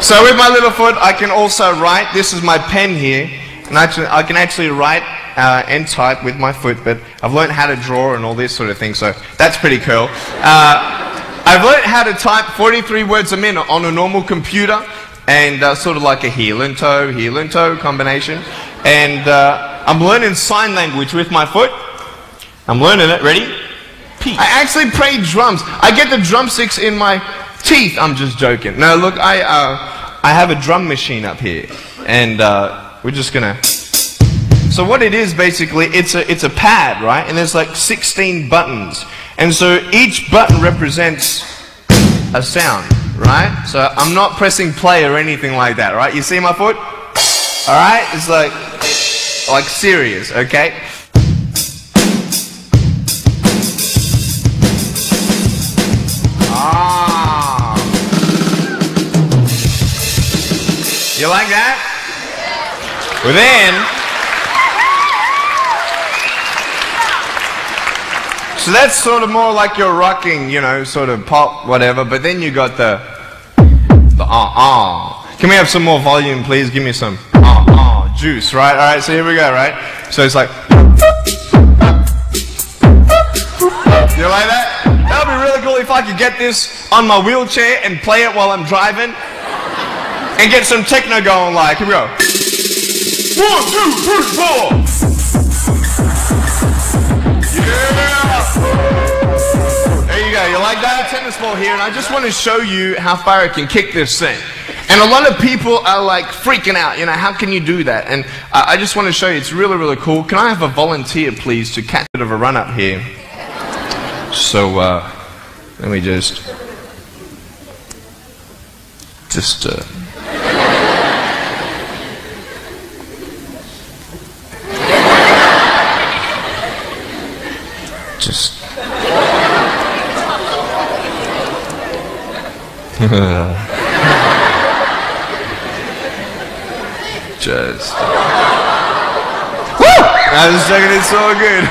So with my little foot, I can also write. This is my pen here, and I can actually write and type with my foot, but I've learned how to draw and all this sort of thing, so that's pretty cool. I've learned how to type 43 words a minute on a normal computer, and sort of like a heel and toe combination. And I'm learning sign language with my foot. I'm learning it. Ready? Peace. I actually play drums. I get the drumsticks in my teeth. I'm just joking. No, look, I have a drum machine up here, and we're just gonna. So what it is basically, it's a pad, right? And there's like 16 buttons, and so each button represents a sound, right? So I'm not pressing play or anything like that, right? You see my foot? All right, it's like serious, okay? You like that? Well then, so that's sort of more like you're rocking, you know, sort of pop, whatever, but then you got the Can we have some more volume, please? Give me some juice, right? Alright, so here we go, right? So it's like, you like that? That would be really cool if I could get this on my wheelchair and play it while I'm driving. And get some techno going, like, here we go. 1, 2, 3, 4. Yeah! There you go, you like that? Tennis ball here, and I just want to show you how far I can kick this thing. And a lot of people are like freaking out, you know, how can you do that? And I just want to show you, it's really, really cool. Can I have a volunteer, please, to catch a bit of a run up here? So, let me just I was checking it so good.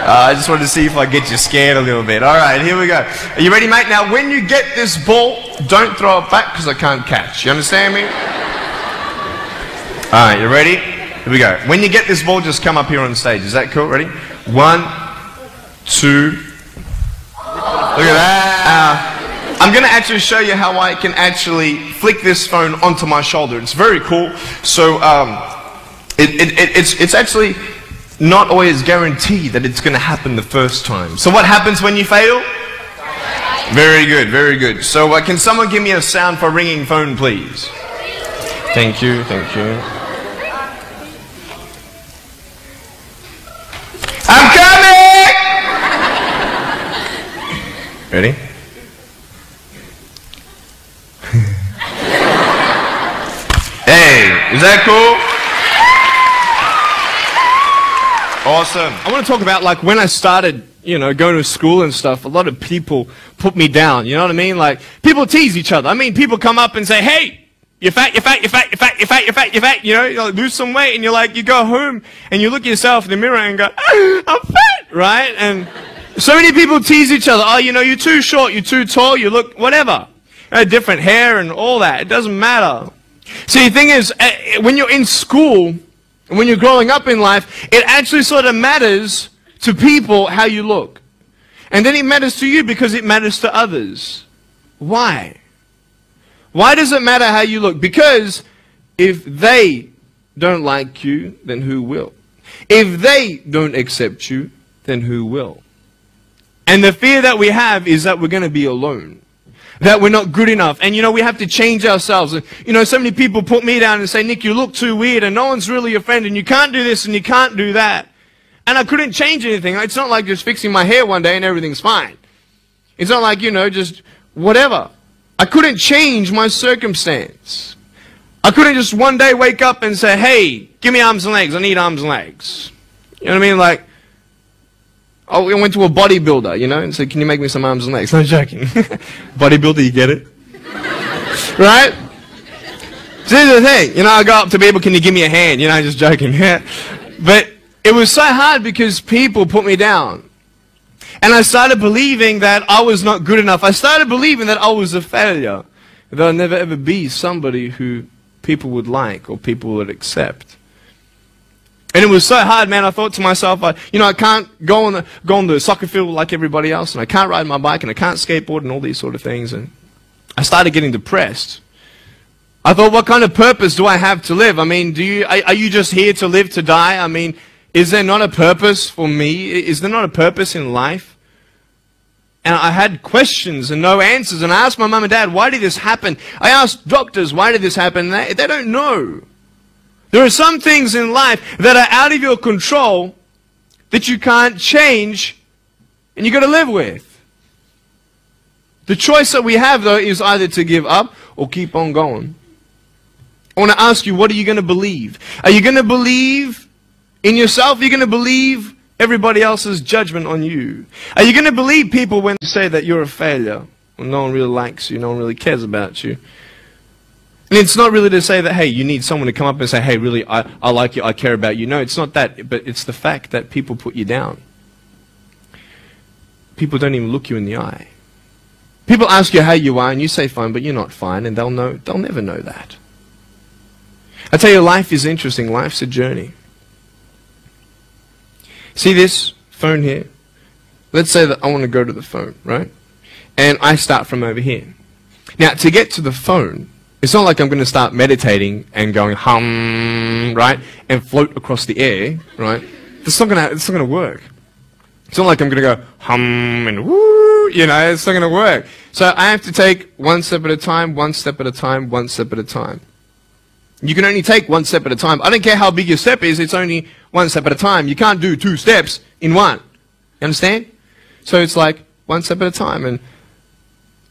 I just wanted to see if I get you scared a little bit. Alright, here we go. Are you ready, mate? Now, when you get this ball, don't throw it back because I can't catch. You understand me? Alright, you ready? Here we go. When you get this ball, just come up here on stage. Is that cool? Ready? 1, 2. Look at that. I'm going to actually show you how I can actually flick this phone onto my shoulder. It's very cool. So, it's actually not always guaranteed that it's going to happen the first time. So what happens when you fail? Very good, very good. So can someone give me a sound for ringing phone, please? Thank you, thank you. I'm coming! Ready? Hey, is that cool? Awesome. I want to talk about like when I started, you know, going to school and stuff, a lot of people put me down, you know what I mean? Like, people tease each other. I mean, people come up and say, hey, you're fat, you're fat, you're fat, you're fat, you're fat, you're fat, you're fat, you know, you like, lose some weight, and you're like, you go home and you look at yourself in the mirror and go, I'm fat, right? And so many people tease each other. Oh, you know, you're too short, you're too tall, you look, whatever. Different hair and all that. It doesn't matter. See, the thing is, when you're in school, when you're growing up in life, it actually sort of matters to people how you look. And then it matters to you because it matters to others. Why? Why does it matter how you look? Because if they don't like you, then who will? If they don't accept you, then who will? And the fear that we have is that we're going to be alone. That we're not good enough. And, you know, we have to change ourselves. And, you know, so many people put me down and say, Nick, you look too weird and no one's really your friend and you can't do this and you can't do that. And I couldn't change anything. It's not like just fixing my hair one day and everything's fine. It's not like, you know, just whatever. I couldn't change my circumstance. I couldn't just one day wake up and say, hey, give me arms and legs. I need arms and legs. You know what I mean? Like, I went to a bodybuilder, you know, and said, can you make me some arms and legs? No joking. Bodybuilder, you get it? Right? So here's the thing. You know, I go up to people, can you give me a hand? You know, just joking. But it was so hard because people put me down. And I started believing that I was not good enough. I started believing that I was a failure. that I'll never ever be somebody who people would like or people would accept. And it was so hard, man. I thought to myself, I can't go on the soccer field like everybody else, and I can't ride my bike, and I can't skateboard, and all these sort of things. And I started getting depressed. I thought, what kind of purpose do I have to live? I mean, are you just here to live to die? I mean, is there not a purpose for me? Is there not a purpose in life? And I had questions and no answers. And I asked my mum and dad, why did this happen? I asked doctors, why did this happen? They don't know. There are some things in life that are out of your control that you can't change and you've got to live with. The choice that we have, though, is either to give up or keep on going. I want to ask you, what are you going to believe? Are you going to believe in yourself? Are you going to believe everybody else's judgment on you? Are you going to believe people when they say that you're a failure, when no one really likes you, no one really cares about you? And it's not really to say that, hey, you need someone to come up and say, hey, really, I like you, I care about you. No, it's not that, but it's the fact that people put you down. People don't even look you in the eye. People ask you how you are, and you say fine, but you're not fine, and they'll never know that. I tell you, life is interesting. Life's a journey. See this phone here? Let's say that I want to go to the phone, right? And I start from over here. Now, to get to the phone, it's not like I'm going to start meditating and going hum, right, and float across the air, right? It's not going to work. It's not like I'm going to go hum and woo, it's not going to work. So I have to take one step at a time, one step at a time, one step at a time. You can only take one step at a time. I don't care how big your step is, it's only one step at a time. You can't do 2 steps in one. You understand? So it's like one step at a time. And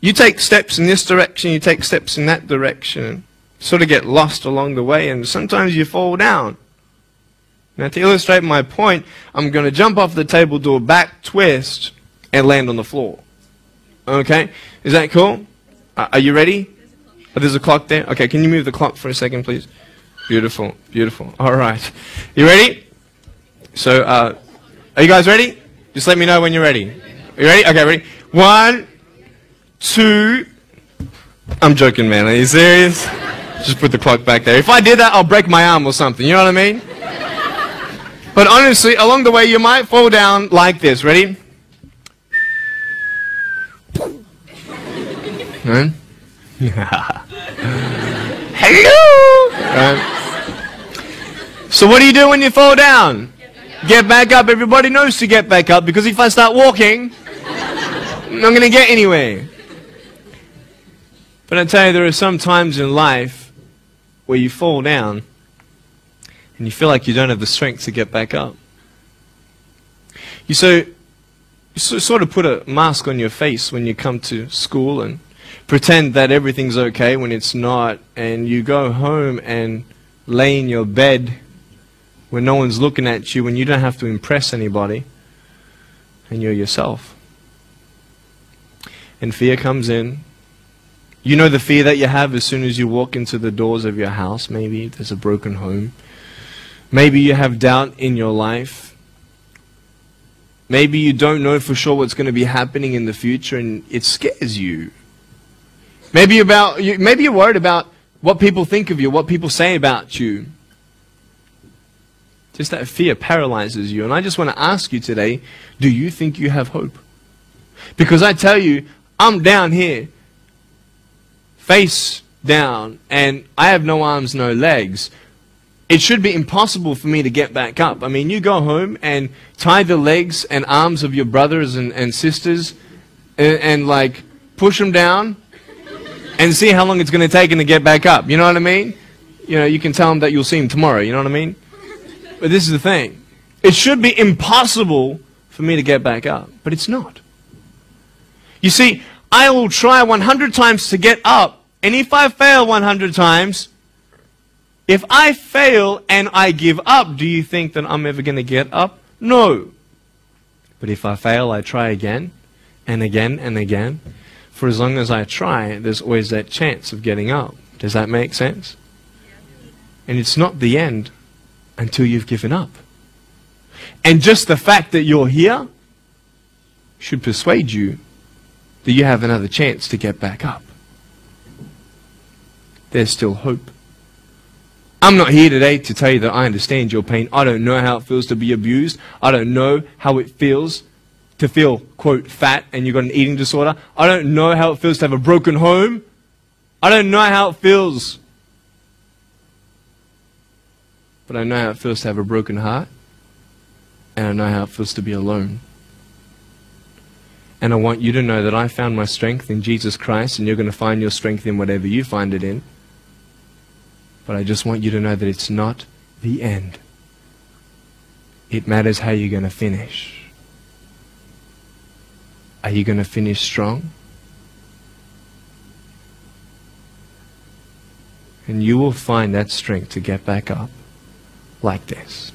you take steps in this direction, you take steps in that direction, and sort of get lost along the way, and sometimes you fall down. Now, to illustrate my point, I'm going to jump off the table, do a back twist, and land on the floor. Okay? Is that cool? Are you ready? Oh, there's a clock there? Okay, can you move the clock for a second, please? Beautiful, beautiful. All right. You ready? So, are you guys ready? Just let me know when you're ready. Are you ready? Okay, ready? 1, 2. I'm joking, man. Are you serious? Just put the clock back there. If I did that, I'll break my arm or something. You know what I mean? But honestly, along the way, you might fall down like this. Ready? Right? Hello! Right. So what do you do when you fall down? Get back up. Everybody knows to get back up, because if I start walking, I'm not going to get anywhere. But I tell you, there are some times in life where you fall down and you feel like you don't have the strength to get back up. You sort of put a mask on your face when you come to school and pretend that everything's okay when it's not, and you go home and lay in your bed when no one's looking at you, when you don't have to impress anybody, and you're yourself. And fear comes in. You know the fear that you have as soon as you walk into the doors of your house. Maybe there's a broken home. Maybe you have doubt in your life. Maybe you don't know for sure what's going to be happening in the future, and it scares you. Maybe you're worried about what people think of you, what people say about you. Just that fear paralyzes you. And I just want to ask you today, do you think you have hope? Because I tell you, I'm down here, face down, and I have no arms, no legs. It should be impossible for me to get back up. I mean, you go home and tie the legs and arms of your brothers and sisters and like push them down and see how long it's going to take them to get back up. You know what I mean? You can tell them that you'll see them tomorrow. You know what I mean? But this is the thing. It should be impossible for me to get back up, but it's not. You see, I will try 100 times to get up, and if I fail 100 times, if I fail and I give up, do you think that I'm ever going to get up? No. But if I fail, I try again and again and again. For as long as I try, there's always that chance of getting up. Does that make sense? And it's not the end until you've given up. And just the fact that you're here should persuade you that you have another chance to get back up. there's still hope. I'm not here today to tell you that I understand your pain. I don't know how it feels to be abused. I don't know how it feels to feel, quote, fat and you've got an eating disorder. I don't know how it feels to have a broken home. I don't know how it feels. But I know how it feels to have a broken heart. And I know how it feels to be alone. And I want you to know that I found my strength in Jesus Christ, and you're going to find your strength in whatever you find it in. But I just want you to know that it's not the end. It matters how you're going to finish. Are you going to finish strong? And you will find that strength to get back up like this.